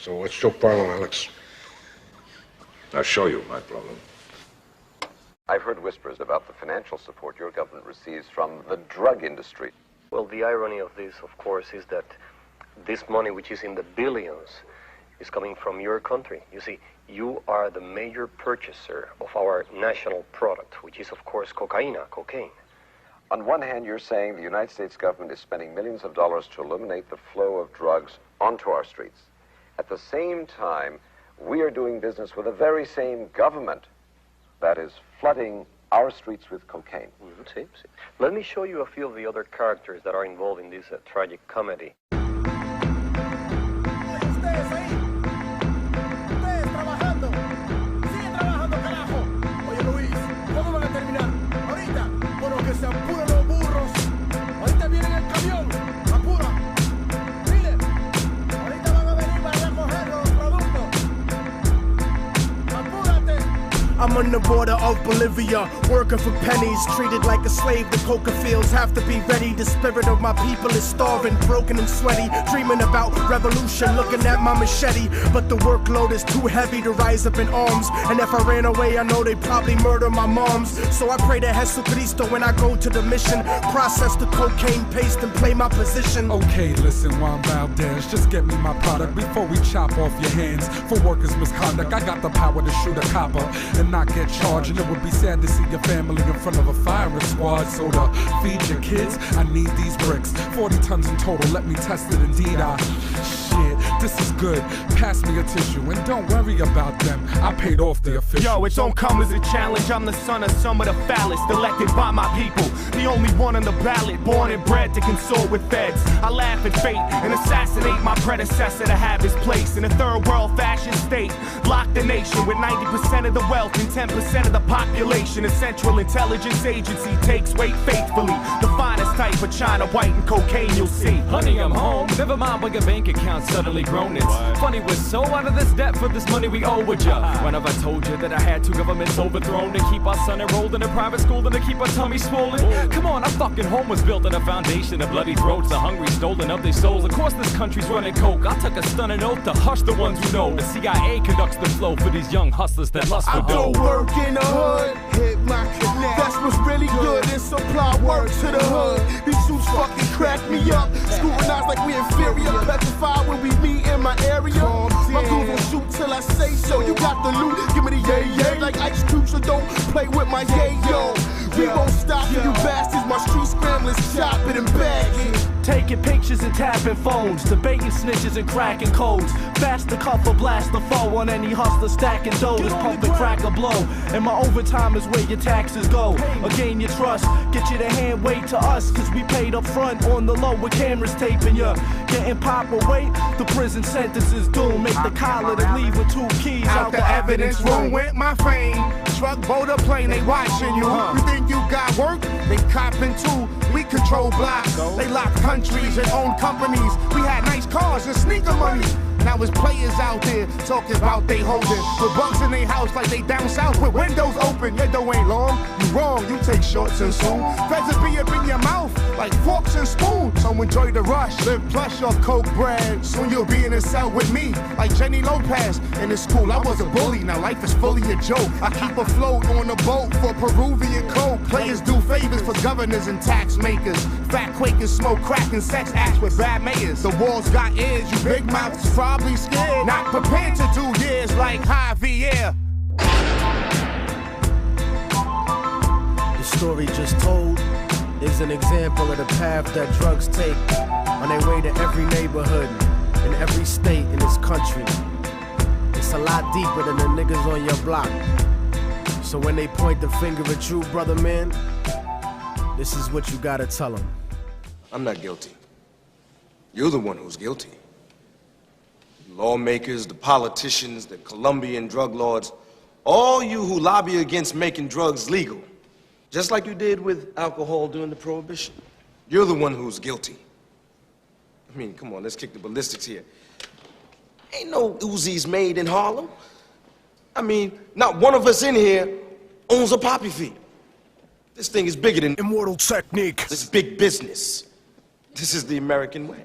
So what's your problem, Alex? I'll show you my problem. I've heard whispers about the financial support your government receives from the drug industry. Well, the irony of this, of course, is that this money, which is in the billions, is coming from your country. You see, you are the major purchaser of our national product, which is, of course, cocaine. On one hand, you're saying the United States government is spending millions of dollars to eliminate the flow of drugs onto our streets. At the same time, we are doing business with the very same government that is flooding our streets with cocaine. See. Let me show you a few of the other characters that are involved in this tragic comedy. I'm on the border of Bolivia, working for pennies, treated like a slave. The coca fields have to be ready. The spirit of my people is starving, broken and sweaty, dreaming about revolution, looking at my machete. But the workload is too heavy to rise up in arms, and if I ran away, I know they'd probably murder my moms. So I pray to Jesucristo when I go to the mission, process the cocaine paste and play my position. Okay, listen, Juan Valdez, just get me my product before we chop off your hands for workers' misconduct. I got the power to shoot a copper and not get charged, and it would be sad to see your family in front of a firing squad. So to feed your kids, I need these bricks, 40 tons in total, let me test it. Indeed, shit, this is good, pass me a tissue, and don't worry about them, I paid off the official. Yo, it don't come as a challenge, I'm the son of some of the foulest, elected by my people, the only one on the ballot, born and bred to consort with feds. I laugh at fate and assassinate my predecessor to have his place in a third world fascist state. Lock the nation with 90% of the wealth and 10% of the population. A Central Intelligence Agency takes weight faithfully. The finest type of China white and cocaine you'll see. Honey, I'm home. Never mind when your bank account suddenly grown. It's funny, we're so out of this debt for this money we owe with ya. When have I told you that I had two governments overthrown to keep our son enrolled in a private school and to keep our tummy swollen? Come on, our fucking home was built on a foundation of bloody throats, the hungry stolen of their souls. Of course this country's running coke. I took a stunning oath to hush the ones who know. The CIA conducts the flow for these young hustlers that lust for dough. I go work in the hood, hit my connect. That's what's really good, and supply work to the hood. These suits fucking crack me up, scrutinized like we inferior, petrified when we meet in my area. My dudes gon' shoot till I say so. You got the loot, give me the yay like Ice Cube, so don't play with my yayo. We won't stop you bastards, my street scramblers chop it and bag it. Taking pictures and tapping phones, debating snitches and cracking codes. Fast to cuff or blast the foe on any hustler stacking doughs. Pump and crack a blow, and my overtime is where your taxes go. Or gain your trust, get you to hand wait to us, cause we paid up front on the low with cameras taping ya. Getting pop or wait, the prison sentence is doomed. Make the collar to leave with 2 keys out the evidence room. Went my fame, truck, boat, or plane, they watching you. You think you got work? They copping too. We control blocks, they lock countries and own companies. We had nice cars and sneaker money. Now it's players out there talking about they holding with bugs in their house like they down south with windows open. Your dough ain't long, you wrong, you take shorts and soon. Feds will be up in your mouth like forks and spoons. So enjoy the rush, live plush off coke bread. Soon you'll be in a cell with me like Jenny Lopez. In the school I was a bully, now life is fully a joke. I keep afloat on a boat for Peruvian coke. Players do favors for governors and tax makers. Fat Quakers smoke crack and sex acts with bad mayors. The walls got ears, you big mouths probably scared, not prepared to do years like Javier. The story just told is an example of the path that drugs take on their way to every neighborhood in every state in this country. It's a lot deeper than the niggas on your block. So when they point the finger at you, brother man, this is what you gotta tell them. I'm not guilty. You're the one who's guilty. Lawmakers, the politicians, the Colombian drug lords, all you who lobby against making drugs legal, just like you did with alcohol during the Prohibition. You're the one who's guilty. I mean, come on, let's kick the ballistics here. Ain't no Uzis made in Harlem. I mean, not one of us in here owns a poppy field. This thing is bigger than Immortal technique. This is big business. This is the American way.